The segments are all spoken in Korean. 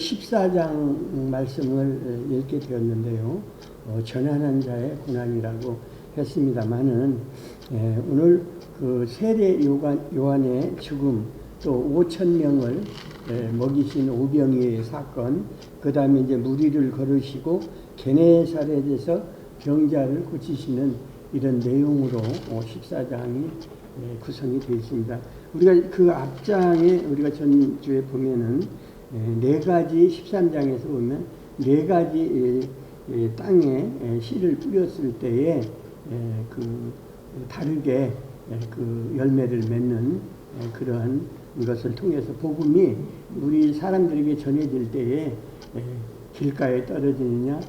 14장 말씀을 읽게 되었는데요. 전하는 자의 고난이라고 했습니다만은 오늘 그 세례 요한의 죽음, 또 5,000명을 먹이신 오병이의 사건, 그 다음에 이제 무리를 걸으시고 게네사렛에서 병자를 고치시는 이런 내용으로 14장이 구성이 되어 있습니다. 우리가 그 앞장에 우리가 전주에 보면은 네 가지 13장에서 보면 네 가지 땅에 씨를 뿌렸을 때에 그 다르게 그 열매를 맺는 그러한 것을 통해서 복음이 우리 사람들에게 전해질 때에 길가에 떨어지느냐,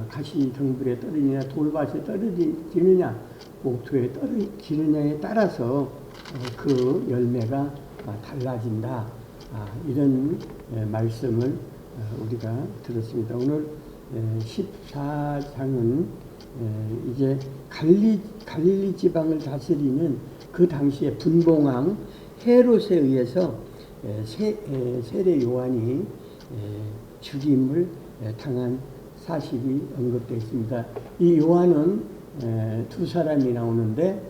가시 등불에 떨어지느냐, 돌밭에 떨어지느냐, 옥토에 떨어지느냐에 따라서 그 열매가 달라진다. 이런 말씀을 우리가 들었습니다. 오늘 14장은 이제 갈릴리 지방을 다스리는 그 당시의 분봉왕 헤롯에 의해서 세례 요한이 죽임을 당한 사실이 언급되어 있습니다. 이 요한은 두 사람이 나오는데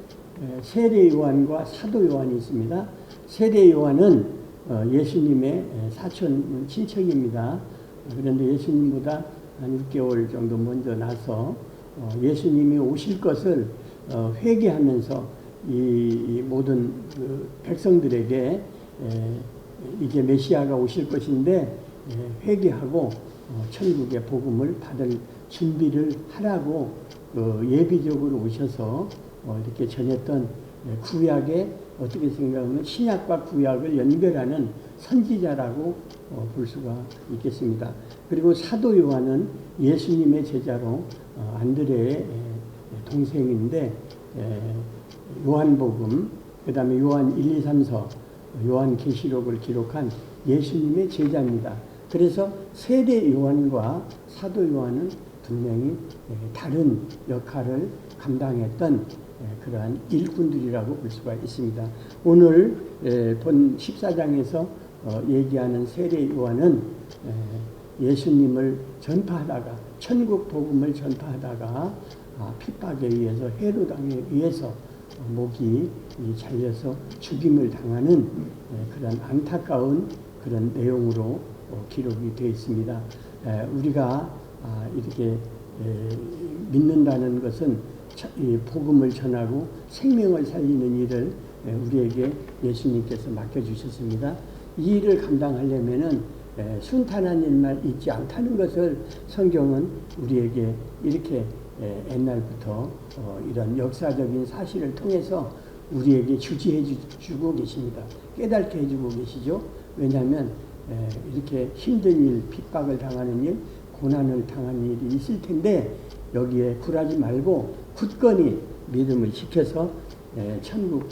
세례 요한과 사도 요한이 있습니다. 세례 요한은 예수님의 사촌 친척입니다. 그런데 예수님보다 한 6개월 정도 먼저 나서 예수님이 오실 것을 회개하면서 이 모든 그 백성들에게 이제 메시아가 오실 것인데 회개하고 천국의 복음을 받을 준비를 하라고 예비적으로 오셔서 이렇게 전했던 구약의 어떻게 생각하면 신약과 구약을 연결하는 선지자라고 볼 수가 있겠습니다. 그리고 사도 요한은 예수님의 제자로 안드레의 동생인데 요한복음, 그 다음에 요한 1, 2, 3서, 요한계시록을 기록한 예수님의 제자입니다. 그래서 세례 요한과 사도 요한은 분명히 다른 역할을 감당했던 그러한 일꾼들이라고 볼 수가 있습니다. 오늘 본 14장에서 얘기하는 세례 요한은 예수님을 전파하다가 천국 복음을 전파하다가 핍박에 의해서 헤롯 왕에 의해서 목이 잘려서 죽임을 당하는 그런 안타까운 그런 내용으로 기록이 되어 있습니다. 우리가 이렇게 믿는다는 것은 복음을 전하고 생명을 살리는 일을 우리에게 예수님께서 맡겨주셨습니다. 이 일을 감당하려면은 순탄한 일만 있지 않다는 것을 성경은 우리에게 이렇게 옛날부터 이런 역사적인 사실을 통해서 우리에게 주지해 주고 계십니다. 깨닫게 해주고 계시죠. 왜냐하면 이렇게 힘든 일, 핍박을 당하는 일, 고난을 당하는 일이 있을 텐데 여기에 굴하지 말고 굳건히 믿음을 지켜서 천국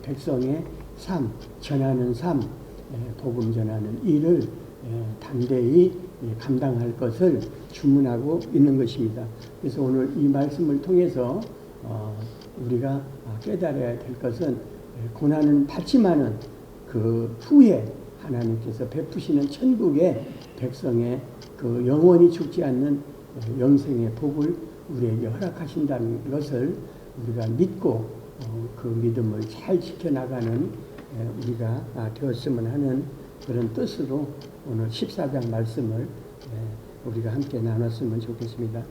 백성의 삶, 전하는 삶, 복음 전하는 일을 담대히 감당할 것을 주문하고 있는 것입니다. 그래서 오늘 이 말씀을 통해서 우리가 깨달아야 될 것은 고난은 받지만은 그 후에 하나님께서 베푸시는 천국의 백성의 그 영원히 죽지 않는 영생의 복을 우리에게 허락하신다는 것을 우리가 믿고 그 믿음을 잘 지켜나가는 우리가 되었으면 하는 그런 뜻으로 오늘 14장 말씀을 우리가 함께 나눴으면 좋겠습니다.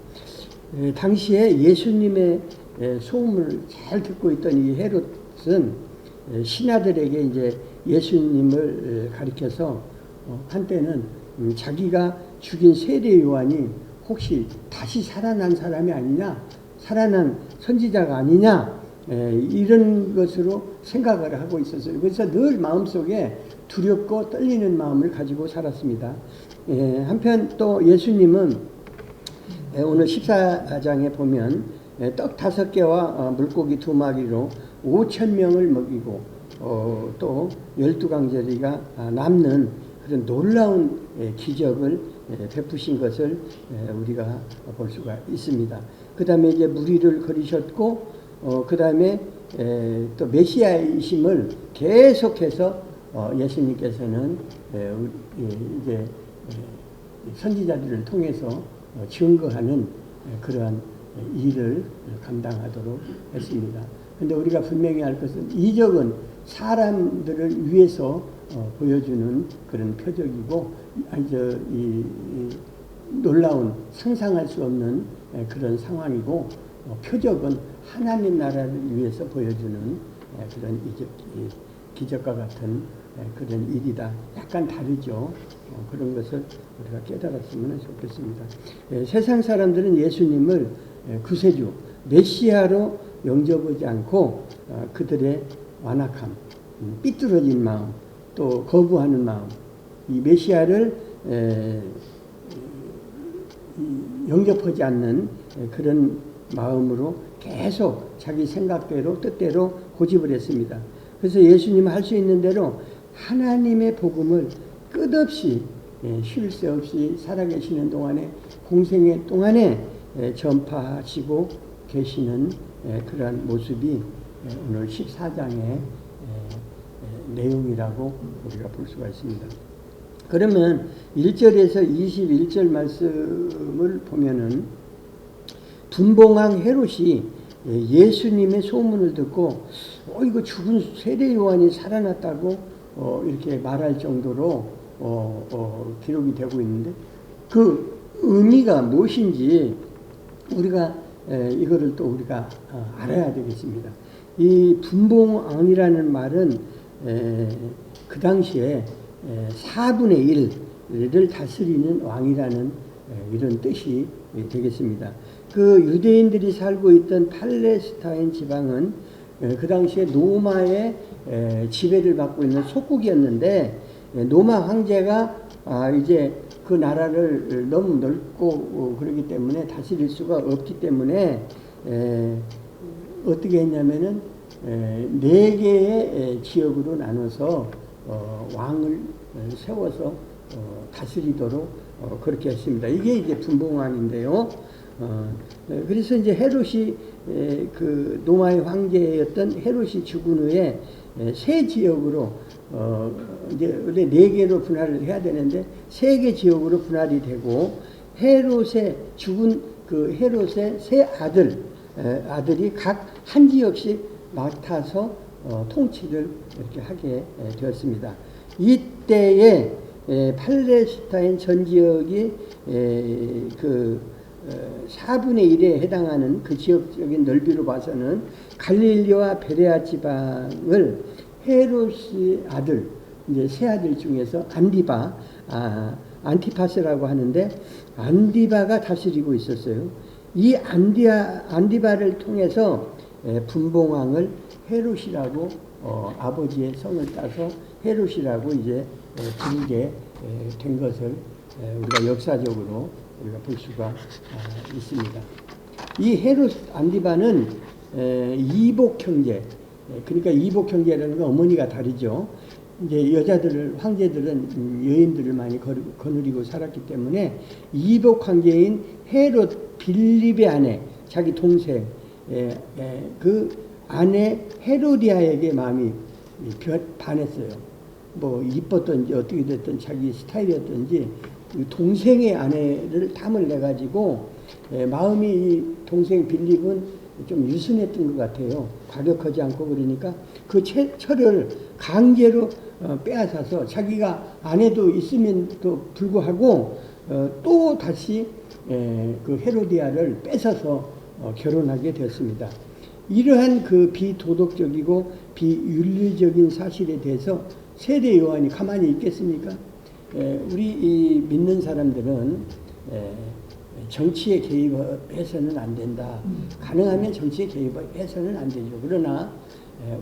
당시에 예수님의 소음을 잘 듣고 있던 이 헤롯은 신하들에게 이제 예수님을 가리켜서 한때는 자기가 죽인 세례 요한이 혹시 다시 살아난 사람이 아니냐, 살아난 선지자가 아니냐, 이런 것으로 생각을 하고 있었어요. 그래서 늘 마음속에 두렵고 떨리는 마음을 가지고 살았습니다. 한편 또 예수님은 오늘 14장에 보면 떡 5개와 물고기 2마리로 5,000명을 먹이고 또 12강짜리가 남는 그런 놀라운 기적을 베푸신 것을 우리가 볼 수가 있습니다. 그 다음에 이제 무리를 거리셨고 그 다음에 또 메시아이심을 계속해서 예수님께서는 이제 선지자들을 통해서 증거하는 그러한 일을 감당하도록 했습니다. 그런데 우리가 분명히 알 것은 이적은 사람들을 위해서 보여주는 그런 표적이고 이 놀라운 상상할 수 없는 그런 상황이고 표적은 하나님 나라를 위해서 보여주는 그런 기적과 같은 그런 일이다. 약간 다르죠. 그런 것을 우리가 깨달았으면 좋겠습니다. 세상 사람들은 예수님을 구세주, 메시아로 영접하지 않고 그들의 완악함, 삐뚤어진 마음, 또 거부하는 마음, 이 메시아를 영접하지 않는 그런 마음으로 계속 자기 생각대로 뜻대로 고집을 했습니다. 그래서 예수님은 할 수 있는 대로 하나님의 복음을 끝없이 쉴 새 없이 살아계시는 동안에 공생의 동안에 전파하시고 계시는 그러한 모습이 오늘 14장의 내용이라고 우리가 볼 수가 있습니다. 그러면 1절에서 21절 말씀을 보면은 분봉왕 헤롯이 예수님의 소문을 듣고 이거 죽은 세례 요한이 살아났다고 이렇게 말할 정도로 기록이 되고 있는데 그 의미가 무엇인지 우리가 이거를 또 우리가 알아야 되겠습니다. 이 분봉왕이라는 말은 그 당시에 4분의 1을 다스리는 왕이라는 이런 뜻이 되겠습니다. 그 유대인들이 살고 있던 팔레스타인 지방은 그 당시에 로마의 지배를 받고 있는 속국이었는데 로마 황제가 이제 그 나라를 너무 넓고 그러기 때문에 다스릴 수가 없기 때문에 어떻게 했냐면은 4개의 지역으로 나눠서 왕을 세워서 다스리도록 그렇게 했습니다. 이게 이제 분봉왕인데요. 그래서 이제 헤롯이 그 로마의 황제였던 헤롯이 죽은 후에 세 지역으로 이제 원래 4개로 분할을 해야 되는데 3개 지역으로 분할이 되고 헤롯의 죽은 그 헤롯의 세 아들이 각 한 지역씩 맡아서 통치를 이렇게 하게 되었습니다. 이때에 팔레스타인 전 지역이 그 4분의 1에 해당하는 그 지역적인 넓이로 봐서는 갈릴리와 베레아 지방을 헤롯의 아들, 이제 세 아들 중에서 안티파스라고 하는데 안디바가 다스리고 있었어요. 이 안디바를 통해서 분봉왕을 헤롯이라고 아버지의 성을 따서 헤롯이라고 이제 부르게 된 것을 우리가 역사적으로 우리가 볼 수가 있습니다. 이 헤롯 안디바는 이복 형제, 그러니까 이복 형제라는 건 어머니가 다르죠. 이제 황제들은 여인들을 많이 거느리고 살았기 때문에 이복 황제인 헤롯 빌립의 아내, 자기 동생, 그 아내 헤로디아에게 마음이 반했어요. 뭐 이뻤던지 어떻게 됐든 자기 스타일이었던지 동생의 아내를 탐을 내가지고 마음이 이 동생 빌립은 좀 유순했던 것 같아요. 과격하지 않고 그러니까 그 철을 강제로 빼앗아서 자기가 아내도 있음에도 불구하고 또 다시 그 헤로디아를 뺏어서 결혼하게 되었습니다. 이러한 그 비도덕적이고 비윤리적인 사실에 대해서 세례 요한이 가만히 있겠습니까? 우리 믿는 사람들은 정치에 개입해서는 안 된다. 가능하면 정치에 개입해서는 안 되죠. 그러나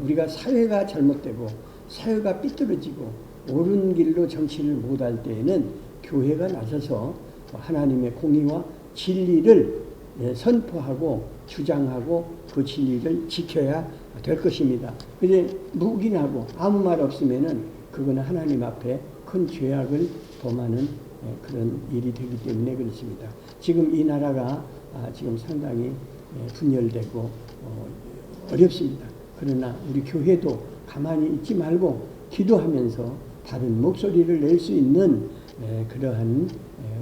우리가 사회가 잘못되고 사회가 삐뚤어지고 옳은 길로 정치를 못할 때에는 교회가 나서서 하나님의 공의와 진리를 선포하고 주장하고 그 진리를 지켜야 될 것입니다. 근데 묵인하고 아무 말 없으면은 그거는 하나님 앞에 큰 죄악을 범하는 그런 일이 되기 때문에 그렇습니다. 지금 이 나라가 지금 상당히 분열되고 어렵습니다. 그러나 우리 교회도 가만히 있지 말고 기도하면서 다른 목소리를 낼 수 있는 그러한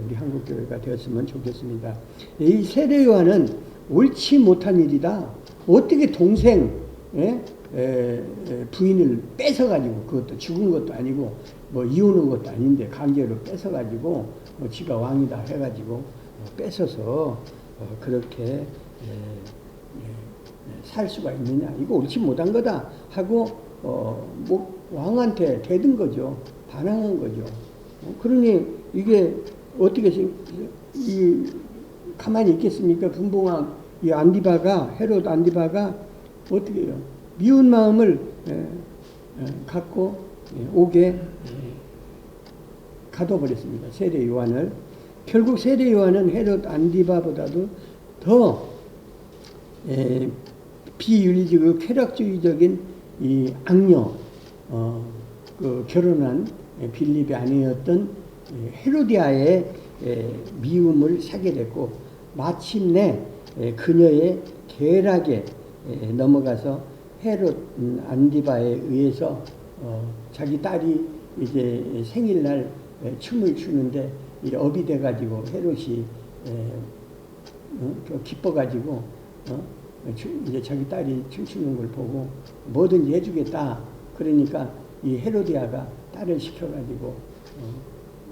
우리 한국교회가 되었으면 좋겠습니다. 이 세례 요한은 옳지 못한 일이다. 어떻게 동생 부인을 뺏어가지고, 그것도 죽은 것도 아니고 뭐 이혼한 것도 아닌데 강제로 뺏어가지고 지가 왕이다 해가지고 뺏어서 그렇게 살 수가 있느냐, 이거 옳지 못한 거다 하고 뭐 왕한테 대든 거죠. 반항한 거죠. 그러니 이게 어떻게 가만히 있겠습니까? 분봉왕 이 안디바가, 헤롯 안디바가 어떻게 해요? 미운 마음을 갖고 옥에 가둬버렸습니다. 세례 요한을. 결국 세례 요한은 헤롯 안디바보다도 더 비윤리적, 쾌락주의적인 이 악녀, 그 결혼한 빌립의 아내였던 헤로디아의 미움을 사게 됐고, 마침내 그녀의 계략에 넘어가서 헤롯 안디바에 의해서 자기 딸이 이제 생일날 춤을 추는데 업이 돼가지고 헤롯이 기뻐가지고 이제 자기 딸이 춤추는 걸 보고 뭐든지 해주겠다. 그러니까 이 헤로디아가 딸을 시켜가지고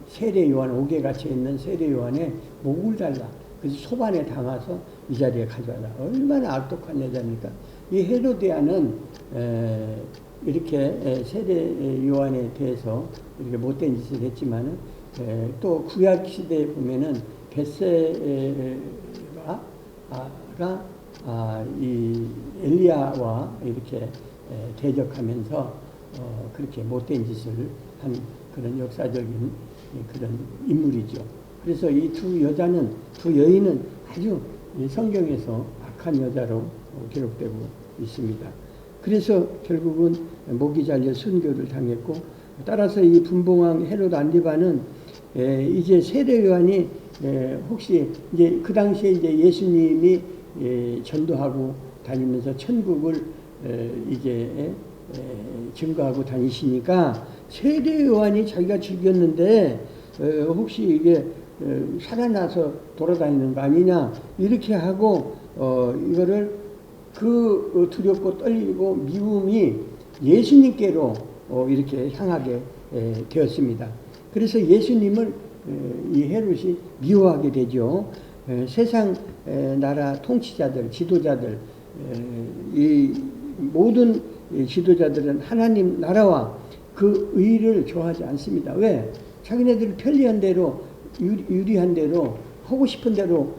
세례 요한, 옥에 갇혀 있는 세례 요한의 목을 달라. 그래서 소반에 담아서 이 자리에 가져와라. 얼마나 악독한 여자입니까? 이 헤로디아는 이렇게 세례 요한에 대해서 이렇게 못된 짓을 했지만은 또 구약 시대에 보면은 벳세바가 이 엘리야와 이렇게 대적하면서 그렇게 못된 짓을 한 그런 역사적인 그런 인물이죠. 그래서 이 두 여인은 아주 성경에서 악한 여자로 기록되고 있습니다. 그래서 결국은 목이 잘려 순교를 당했고, 따라서 이 분봉왕 헤롯 안디바는 이제 세례 요한이 혹시 이제 그 당시에 이제 예수님이 전도하고 다니면서 천국을 이제 증거하고 다니시니까 세례 요한이 자기가 죽였는데 혹시 이게 살아나서 돌아다니는 거 아니냐 이렇게 하고 이거를 그 두렵고 떨리고 미움이 예수님께로 이렇게 향하게 되었습니다. 그래서 예수님을 이 헤롯이 미워하게 되죠. 세상 나라 통치자들, 지도자들, 이 모든 지도자들은 하나님 나라와 그 의를 좋아하지 않습니다. 왜? 자기네들 편리한 대로, 유리한 대로, 하고 싶은 대로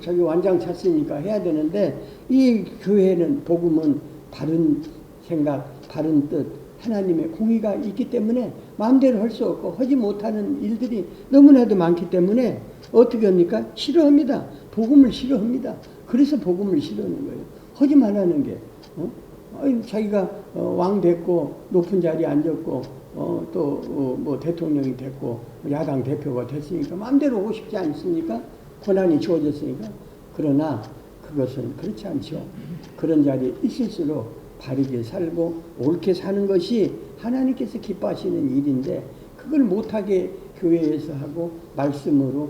자기 완장 찼으니까 해야 되는데, 이 교회는, 복음은 바른 생각, 바른 뜻, 하나님의 공의가 있기 때문에 마음대로 할 수 없고 하지 못하는 일들이 너무나도 많기 때문에 어떻게 합니까? 싫어합니다. 복음을 싫어합니다. 그래서 복음을 싫어하는 거예요. 하지 말라는 게. 자기가 왕 됐고 높은 자리에 앉았고 또 뭐 대통령이 됐고 야당 대표가 됐으니까 마음대로 오고 싶지 않습니까? 권한이 주어졌으니까. 그러나 그것은 그렇지 않죠. 그런 자리에 있을수록 바르게 살고 옳게 사는 것이 하나님께서 기뻐하시는 일인데, 그걸 못하게 교회에서 하고 말씀으로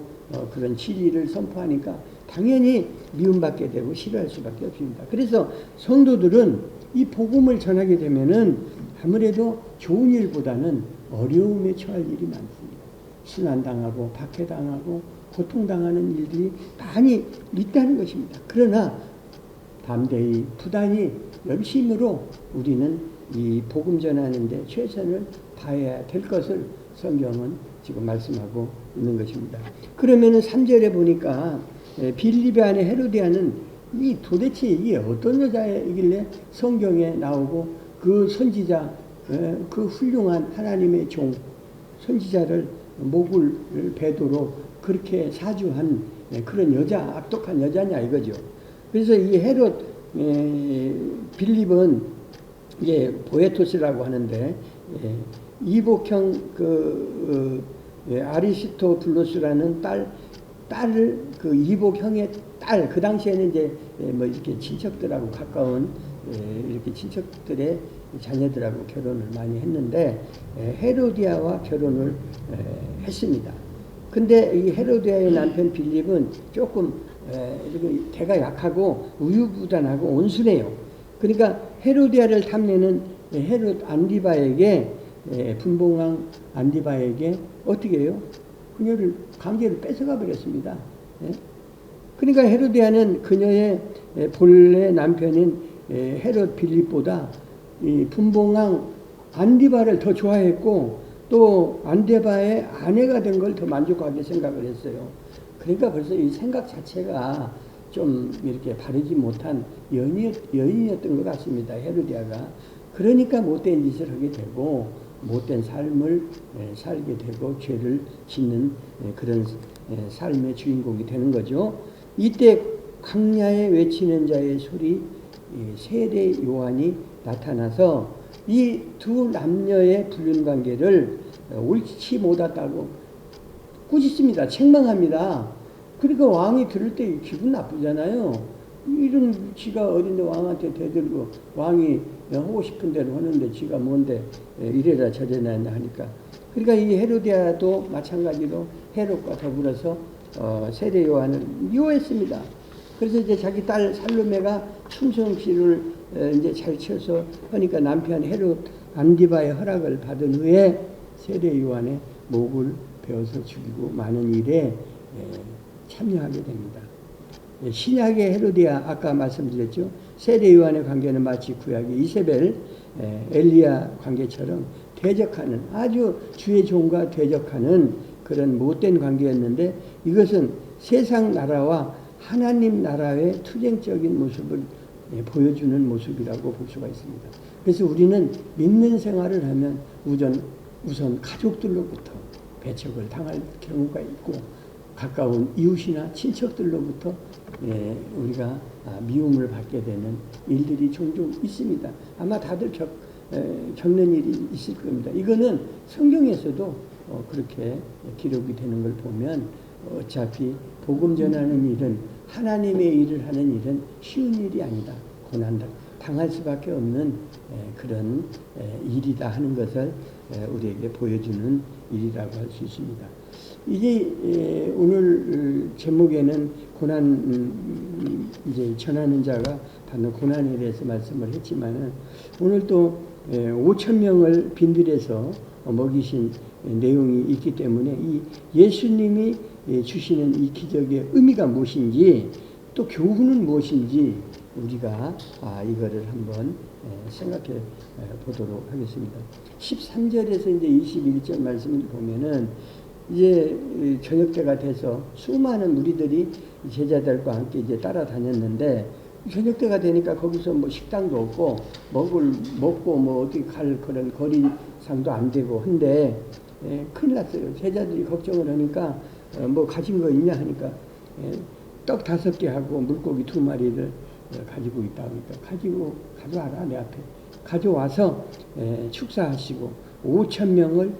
그런 진리를 선포하니까 당연히 미움받게 되고 싫어할 수밖에 없습니다. 그래서 성도들은 이 복음을 전하게 되면은 아무래도 좋은 일보다는 어려움에 처할 일이 많습니다. 순환당하고 박해당하고 고통당하는 일들이 많이 있다는 것입니다. 그러나 담대히 부단히 열심으로 우리는 이 복음 전하는데 최선을 다해야 될 것을 성경은 지금 말씀하고 있는 것입니다. 그러면은 3절에 보니까 빌립의 아내 헤로디아는 이 도대체 이게 어떤 여자이길래 성경에 나오고 그 선지자, 그 훌륭한 하나님의 종 선지자를 목을 베도록 그렇게 사주한 그런 여자, 악독한 여자냐 이거죠. 그래서 이 헤롯 빌립은 이제 보에토스라고 하는데 이복형 아리스토블루스라는 딸을 그 이복형의 딸, 그 당시에는 이제 뭐 이렇게 친척들하고 가까운 이렇게 친척들의 자녀들하고 결혼을 많이 했는데 헤로디아와 결혼을 했습니다. 근데 이 헤로디아의 남편 빌립은 조금 대가 약하고 우유부단하고 온순해요. 그러니까 헤로디아를 탐내는 헤롯 안디바에게 분봉왕 안디바에게 어떻게 해요? 그녀를 강제로 뺏어가 버렸습니다. 그러니까 헤로디아는 그녀의 본래 남편인 헤롯 빌립보다 이 분봉왕 안디바를 더 좋아했고 또 안디바의 아내가 된 걸 더 만족하게 생각을 했어요. 그러니까 벌써 이 생각 자체가 좀 이렇게 바르지 못한 여인이었던 것 같습니다. 헤로디아가. 그러니까 못된 짓을 하게 되고 못된 삶을 살게 되고 죄를 짓는 그런 삶의 주인공이 되는 거죠. 이때 광야에 외치는 자의 소리 세례 요한이 나타나서 이 두 남녀의 불륜관계를 옳지 못하다고 꾸짖습니다. 책망합니다. 그러니까 왕이 들을 때 기분 나쁘잖아요. 이런 지가 어딘데 왕한테 대들고 왕이 하고 싶은 대로 하는데 지가 뭔데 이래라 저래라 하니까. 그러니까 이 헤로디아도 마찬가지로 헤롯과 더불어서 세례 요한을 미워했습니다. 그래서 이제 자기 딸 살로메가 충성시를 이제 잘 쳐서 하니까 남편 헤롯 안디바의 허락을 받은 후에 세례 요한의 목을 베어서 죽이고 많은 일에 참여하게 됩니다. 신약의 헤로디아 아까 말씀드렸죠. 세례 요한의 관계는 마치 구약의 이세벨, 엘리야 관계처럼 대적하는 아주 주의 종과 대적하는 그런 못된 관계였는데 이것은 세상 나라와 하나님 나라의 투쟁적인 모습을 보여주는 모습이라고 볼 수가 있습니다. 그래서 우리는 믿는 생활을 하면 우선 가족들로부터 배척을 당할 경우가 있고 가까운 이웃이나 친척들로부터 우리가 미움을 받게 되는 일들이 종종 있습니다. 아마 다들 겪는 일이 있을 겁니다. 이거는 성경에서도 그렇게 기록이 되는 걸 보면 어차피 복음 전하는 일은 하나님의 일을 하는 일은 쉬운 일이 아니다. 고난을 당할 수밖에 없는 그런 일이다 하는 것을 우리에게 보여주는 일이라고 할 수 있습니다. 이제 오늘 제목에는 고난 이제 전하는 자가 받는 고난에 대해서 말씀을 했지만은 오늘 또 5천 명을 빈들에서 먹이신 내용이 있기 때문에 이 예수님이 주시는 이 기적의 의미가 무엇인지 또 교훈은 무엇인지 우리가 이거를 한번 생각해 보도록 하겠습니다. 13절에서 이제 21절 말씀을 보면은 이제 저녁 때가 돼서 수많은 무리들이 제자들과 함께 이제 따라다녔는데 저녁 때가 되니까 거기서 뭐 식당도 없고 먹고 뭐 어디 갈 그런 거리상도 안 되고 한데 큰일 났어요. 제자들이 걱정을 하니까 뭐 가진 거 있냐 하니까 떡 5개 하고 물고기 2마리를 가지고 있다 하니까 가져와라 내 앞에 가져와서 축사하시고 5천 명을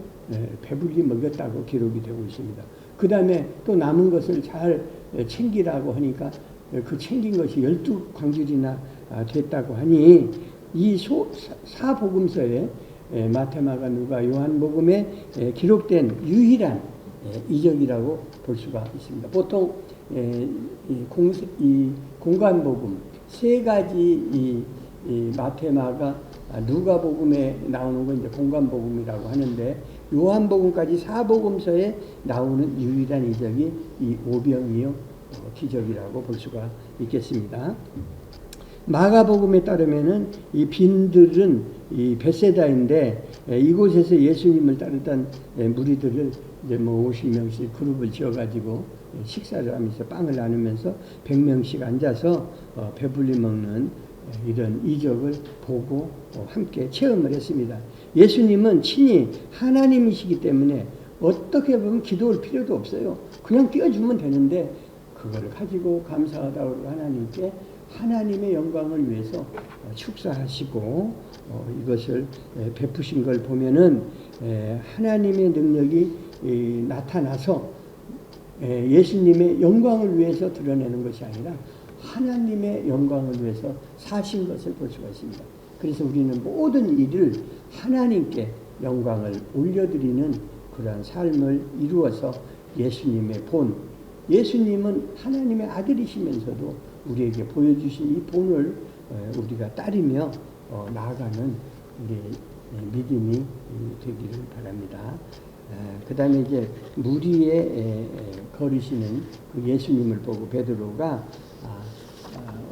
배불리 먹였다고 기록이 되고 있습니다. 그 다음에 또 남은 것을 잘 챙기라고 하니까 그 챙긴 것이 12광줄이나 됐다고 하니 이 사복음서에 마태마가 누가 요한복음에 기록된 유일한 이적이라고 볼 수가 있습니다. 보통 이 공관복음 3가지 이 마태마가 누가복음에 나오는 건 이제 공관복음이라고 하는데 요한복음까지 사복음서에 나오는 유일한 이적이 이 오병이어 기적이라고 볼 수가 있겠습니다. 마가복음에 따르면은 이 빈들은 이 베세다인데 이곳에서 예수님을 따르던 무리들을 이제 뭐 50명씩 그룹을 지어가지고 식사를 하면서 빵을 나누면서 100명씩 앉아서 배불리 먹는 이런 이적을 보고 함께 체험을 했습니다. 예수님은 친히 하나님이시기 때문에 어떻게 보면 기도할 필요도 없어요. 그냥 띄워주면 되는데 그걸 가지고 감사하다고 하나님께 하나님의 영광을 위해서 축사하시고 이것을 베푸신 걸 보면은 하나님의 능력이 나타나서 예수님의 영광을 위해서 드러내는 것이 아니라 하나님의 영광을 위해서 사신 것을 볼 수가 있습니다. 그래서 우리는 모든 일을 하나님께 영광을 올려드리는 그러한 삶을 이루어서 예수님의 본. 예수님은 하나님의 아들이시면서도 우리에게 보여주신 이 본을 우리가 따르며 나아가는 우리의 믿음이 되기를 바랍니다. 그 다음에 이제 물 위에 걸으시는 그 예수님을 보고 베드로가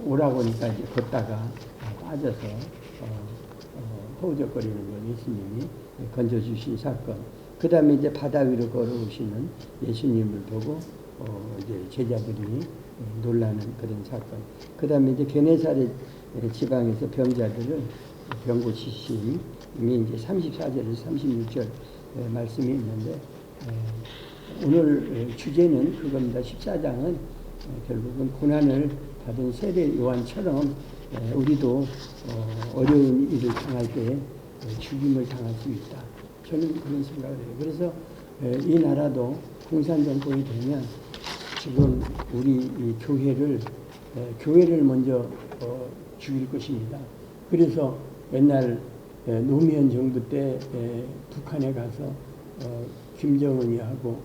오라고 하니까 이제 걷다가 빠져서 허우적거리는 걸 예수님이 건져주신 사건. 그 다음에 이제 바다 위로 걸어오시는 예수님을 보고 이제 제자들이 놀라는 그런 사건. 그 다음에 이제 게네사렛 지방에서 병자들을 병 고치심이 이제 34절에서 36절 말씀이 있는데 오늘 주제는 그겁니다. 14장은 결국은 고난을 받은 세례 요한처럼 우리도 어려운 일을 당할 때 죽임을 당할 수 있다. 저는 그런 생각을 해요. 그래서 이 나라도 공산정권이 되면 지금 우리 이 교회를 먼저 죽일 것입니다. 그래서 옛날 노무현 정부 때 북한에 가서 김정은이하고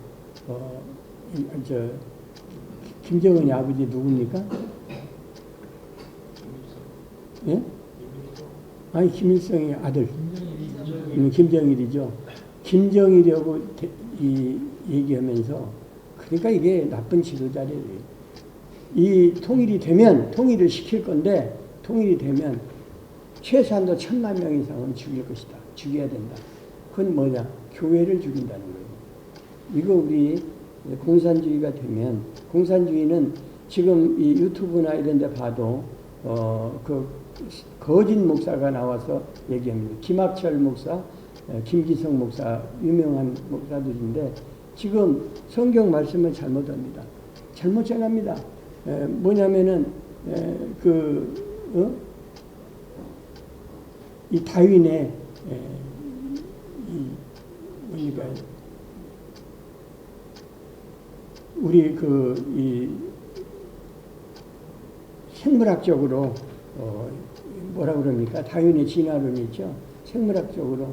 김정은이 아버지 누굽니까? 예? 아니 김일성의 아들 김정일이죠. 김정일이라고 얘기하면서 그러니까 이게 나쁜 지도자래요. 이 통일을 시킬 건데 통일이 되면 최소한도 1000만 명 이상은 죽일 것이다. 죽여야 된다. 그건 뭐냐? 교회를 죽인다는 거예요. 이거 우리 공산주의가 되면 공산주의는 지금 이 유튜브나 이런 데 봐도 그 거짓 목사가 나와서 얘기합니다. 김학철 목사, 김기성 목사 유명한 목사들인데 지금 성경 말씀을 잘못합니다. 잘못 전합니다. 뭐냐면은 이 다윈의 뭐니까 우리 이 생물학적으로 뭐라 그럽니까? 다윈의 진화론 있죠. 생물학적으로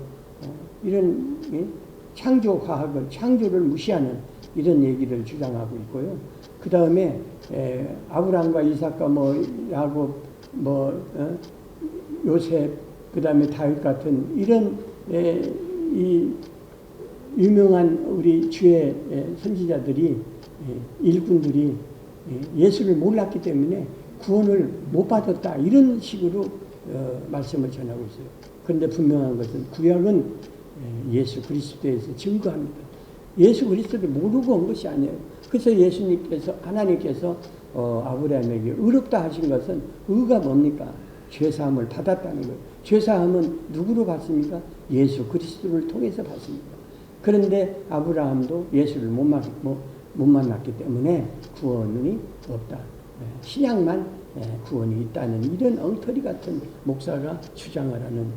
이런 창조과학을 창조를 무시하는 이런 얘기를 주장하고 있고요. 그 다음에 아브라함과 이삭과 야곱 요셉 그 다음에 다윗 같은 이런 이 유명한 우리 주의 선지자들이 일꾼들이 예수를 몰랐기 때문에 구원을 못 받았다 이런 식으로 말씀을 전하고 있어요. 그런데 분명한 것은 구약은 예수 그리스도에서 증거합니다. 예수 그리스도를 모르고 온 것이 아니에요. 그래서 하나님께서 아브라함에게 의롭다 하신 것은 의가 뭡니까? 죄사함을 받았다는 거예요. 죄사함은 누구로 받습니까? 예수 그리스도를 통해서 받습니다. 그런데 아브라함도 예수를 못 만났기 때문에 구원이 없다. 신약만 구원이 있다는 이런 엉터리 같은 목사가 주장을 하는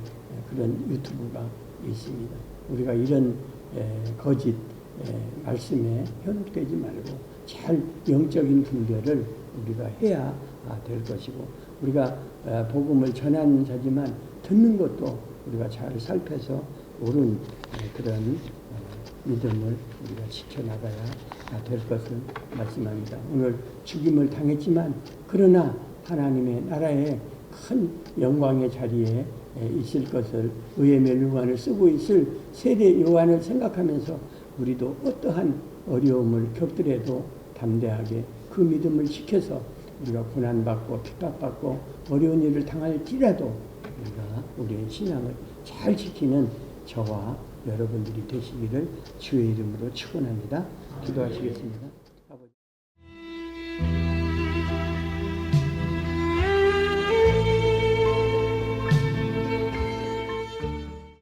그런 유튜브가 있습니다. 우리가 이런 거짓 말씀에 현혹되지 말고 잘 영적인 분별을 우리가 해야 될 것이고 우리가 복음을 전하는 자지만 듣는 것도 우리가 잘 살펴서 옳은 그런 믿음을 우리가 지켜나가야 될 것을 말씀합니다. 오늘 죽임을 당했지만 그러나 하나님의 나라에 큰 영광의 자리에 있을 것을 의의 멸류관을 쓰고 있을 세례 요한을 생각하면서 우리도 어떠한 어려움을 겪더라도 담대하게 그 믿음을 지켜서 우리가 고난받고 핍박받고 어려운 일을 당할지라도 우리가 우리의 신앙을 잘 지키는 저와 여러분들이 되시기를 주의 이름으로 축원합니다. 기도하시겠습니다.